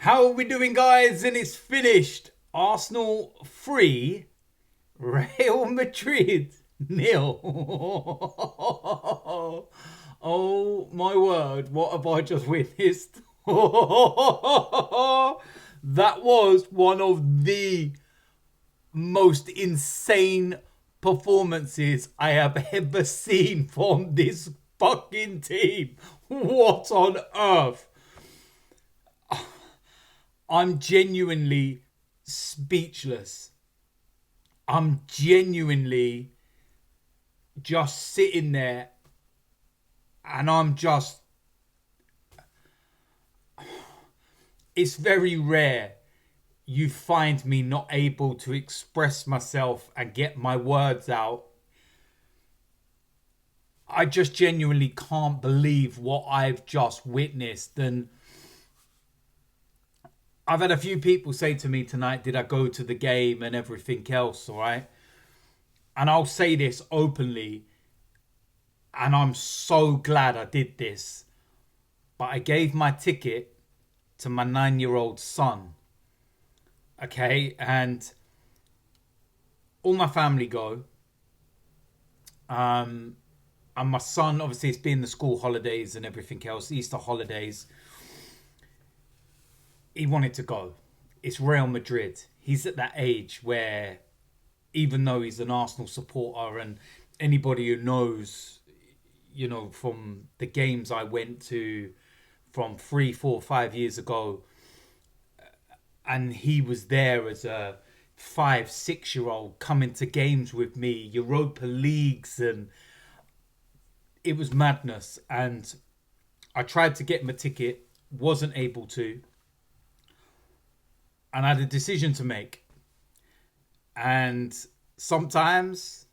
How are we doing, guys? And it's finished. Arsenal 3, Real Madrid nil. Oh my word, what have I just witnessed? That was one of the most insane performances I have ever seen from this fucking team. What on earth? I'm genuinely speechless. I'm genuinely just sitting there and it's very rare you find me not able to express myself and get my words out. I just genuinely can't believe what I've just witnessed. And I've had a few people say to me tonight, did I go to the game and everything else, all right? And I'll say this openly, and I'm so glad I did this. But I gave my ticket to my 9-year-old son, okay? And all my family go. And my son, obviously, it's been the school holidays and everything else, Easter holidays. He wanted to go. It's Real Madrid. He's at that age where, even though he's an Arsenal supporter, and anybody who knows, you know, from the games I went to from 3, 4, 5 years ago, and he was there as a 5, 6 year old coming to games with me, Europa Leagues, and it was madness. And I tried to get him a ticket, wasn't able to, and I had a decision to make. And sometimes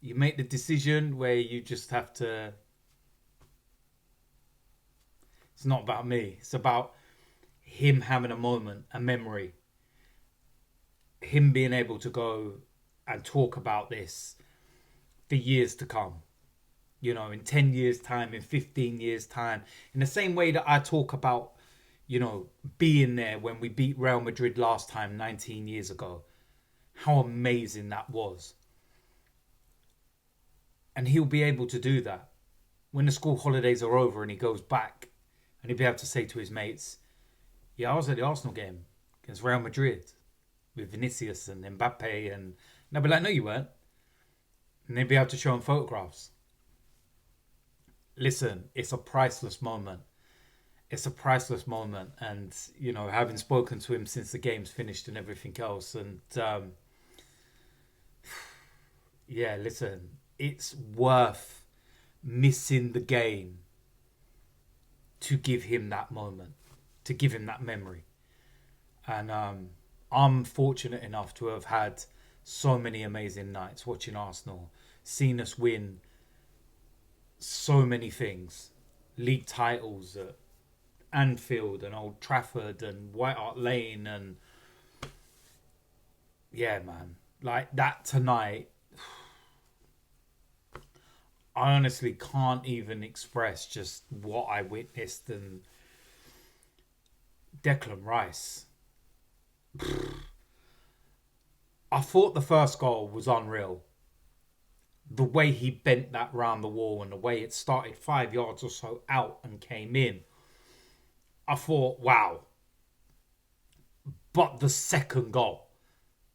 you make the decision where you just have to. It's not about me, it's about him having a moment, a memory, him being able to go and talk about this for years to come. You know, in 10 years' time, in 15 years' time, in the same way that I talk about, you know, being there when we beat Real Madrid last time 19 years ago. How amazing that was. And he'll be able to do that when the school holidays are over and he goes back, and he'll be able to say to his mates, yeah, I was at the Arsenal game against Real Madrid with Vinicius and Mbappe, and they'll be like, no, you weren't. And they'll be able to show him photographs. Listen, it's a priceless moment. It's a priceless moment. And, you know, having spoken to him since the game's finished and everything else, and yeah, listen, it's worth missing the game to give him that moment, to give him that memory. And I'm fortunate enough to have had so many amazing nights watching Arsenal, seen us win so many things, league titles at Anfield and Old Trafford and White Hart Lane, and yeah, man, like that tonight, I honestly can't even express just what I witnessed. And Declan Rice, I thought the first goal was unreal. The way he bent that round the wall and the way it started 5 yards or so out and came in, I thought, wow. But the second goal,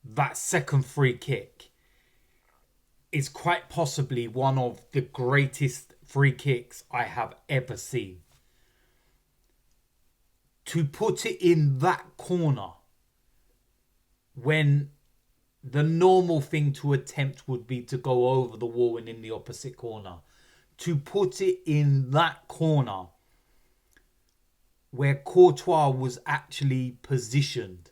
that second free kick, is quite possibly one of the greatest free kicks I have ever seen. To put it in that corner when the normal thing to attempt would be to go over the wall and in the opposite corner. To put it in that corner where Courtois was actually positioned.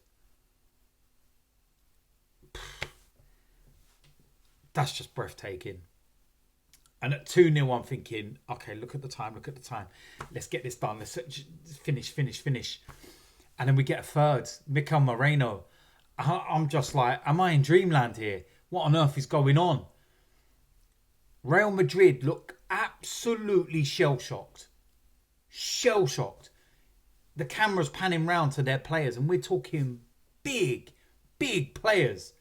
That's just breathtaking. And at 2-0, I'm thinking, okay, look at the time. Let's get this done. Let's finish. And then we get a third. Mikel Moreno. I'm just like, am I in dreamland here? What on earth is going on? Real Madrid look absolutely shell-shocked. the camera's panning round to their players, and we're talking big, big players.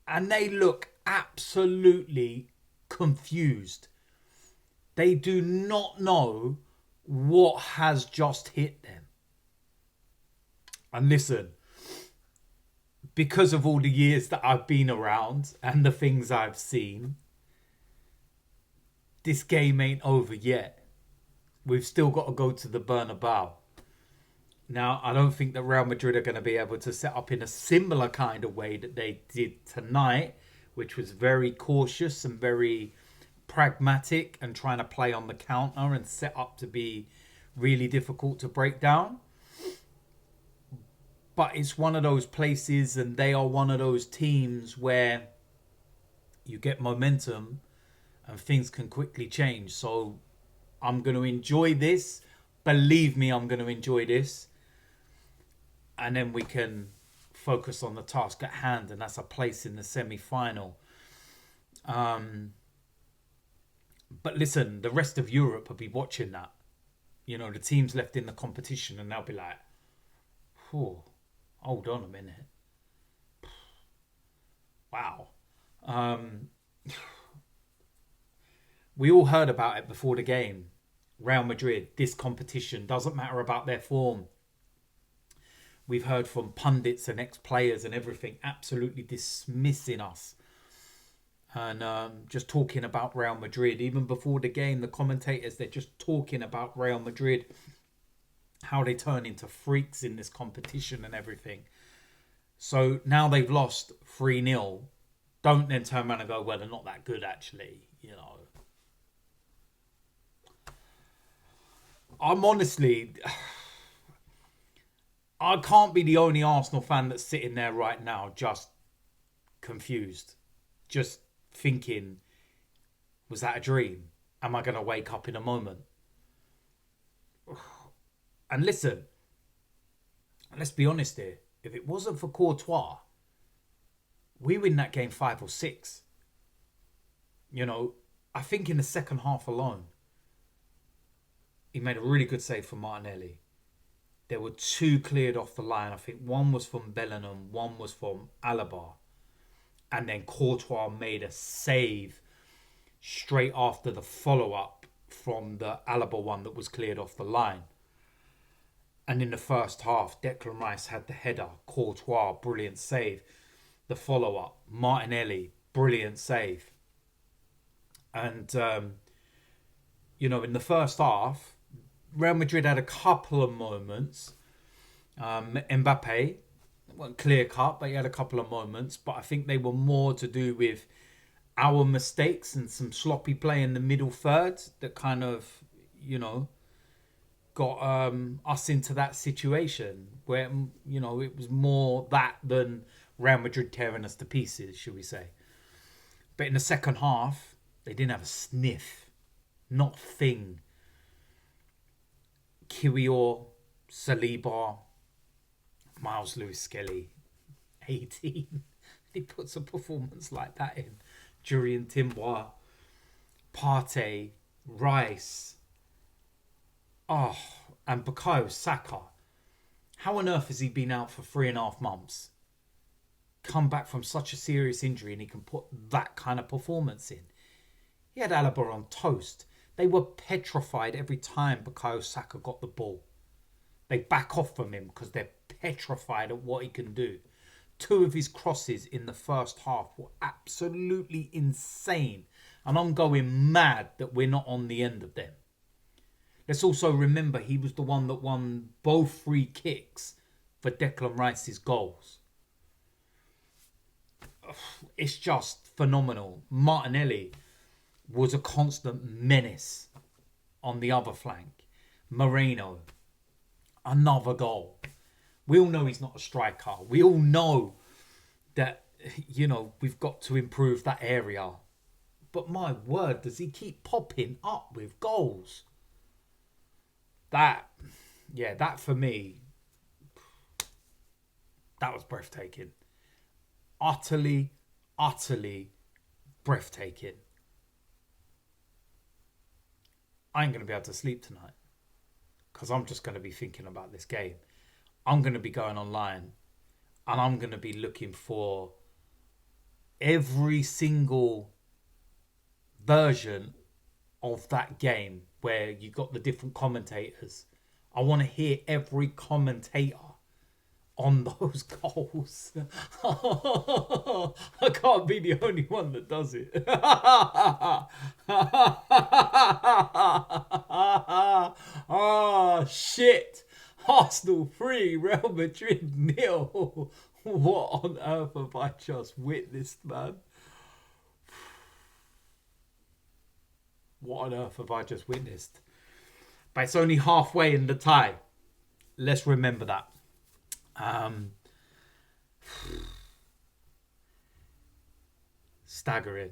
And they look absolutely confused. They do not know what has just hit them. And listen, because of all the years that I've been around and the things I've seen, this game ain't over yet. We've still got to go to the Bernabeu. Now, I don't think that Real Madrid are going to be able to set up in a similar kind of way that they did tonight, which was very cautious and very pragmatic and trying to play on the counter and set up to be really difficult to break down. But it's one of those places, and they are one of those teams where you get momentum and things can quickly change. So I'm going to enjoy this. Believe me, I'm going to enjoy this. And then we can focus on the task at hand, and that's a place in the semi-final. But listen, the rest of Europe will be watching that. You know, the teams left in the competition, and they'll be like, oh, hold on a minute. Wow. We all heard about it before the game. Real Madrid, this competition, doesn't matter about their form. We've heard from pundits and ex-players and everything absolutely dismissing us. And just talking about Real Madrid. Even before the game, the commentators, they're just talking about Real Madrid. How they turn into freaks in this competition and everything. So now they've lost 3-0. Don't then turn around and go, well, they're not that good actually. You know. I'm honestly... I can't be the only Arsenal fan that's sitting there right now just confused. Just thinking, was that a dream? Am I going to wake up in a moment? And listen, let's be honest here. If it wasn't for Courtois, we win that game 5 or 6. You know, I think in the second half alone, he made a really good save from Martinelli. There were 2 cleared off the line. I think one was from Bellingham, one was from Alaba. And then Courtois made a save straight after the follow-up from the Alaba one that was cleared off the line. And in the first half, Declan Rice had the header. Courtois, brilliant save. The follow-up, Martinelli, brilliant save. And, you know, in the first half, Real Madrid had a couple of moments. Mbappe, wasn't clear cut, but he had a couple of moments. But I think they were more to do with our mistakes and some sloppy play in the middle third that kind of, you know, got us into that situation where, you know, it was more that than Real Madrid tearing us to pieces, should we say. But in the second half, they didn't have a sniff. Not a thing. Kiwior, Saliba, Miles Lewis-Skelly, 18. He puts a performance like that in. Jurien Timber, Partey, Rice. Oh, and Bukayo Saka. How on earth has he been out for 3.5 months? Come back from such a serious injury and he can put that kind of performance in. He had Alaba on toast. They were petrified every time Bukayo Saka got the ball. They back off from him because they're petrified at what he can do. 2 of his crosses in the first half were absolutely insane. And I'm going mad that we're not on the end of them. Let's also remember he was the one that won both free kicks for Declan Rice's goals. It's just phenomenal. Martinelli was a constant menace on the other flank. Moreno, another goal. We all know he's not a striker. We all know that, you know, we've got to improve that area. But my word, does he keep popping up with goals? That for me, that was breathtaking. Utterly, utterly breathtaking. I ain't going to be able to sleep tonight. because I'm just going to be thinking about this game. I'm going to be going online and I'm going to be looking for every single version of that game where you got the different commentators. I want to hear every commentator on those goals. I can't be the only one that does it. Oh, shit. Arsenal 3, Real Madrid 0. What on earth have I just witnessed, man? What on earth have I just witnessed? But it's only halfway in the tie. Let's remember that. Staggering.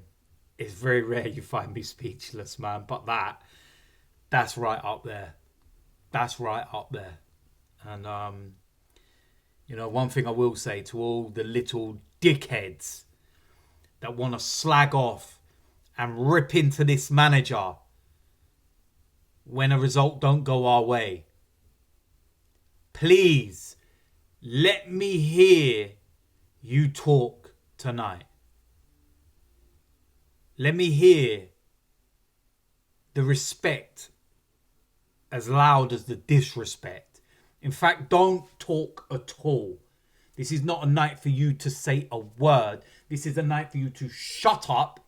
It's very rare you find me speechless, man. But that's right up there. That's right up there. And one thing I will say to all the little dickheads that want to slag off and rip into this manager when a result don't go our way, please let me hear you talk tonight. Let me hear the respect as loud as the disrespect. In fact, don't talk at all. This is not a night for you to say a word. This is a night for you to shut up,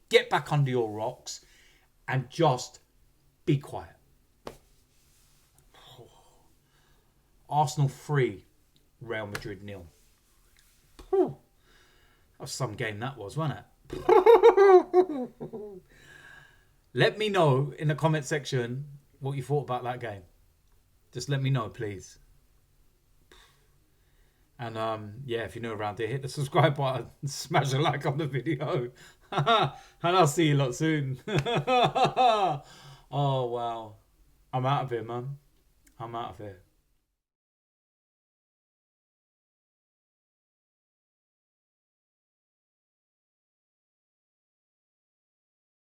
get back under your rocks, and just be quiet. Arsenal 3, Real Madrid 0. That was some game that was, wasn't it? Let me know in the comment section what you thought about that game. Just let me know, please. And if you're new around here, hit the subscribe button, smash a like on the video. And I'll see you lot soon. Oh, wow. I'm out of here, man. I'm out of here.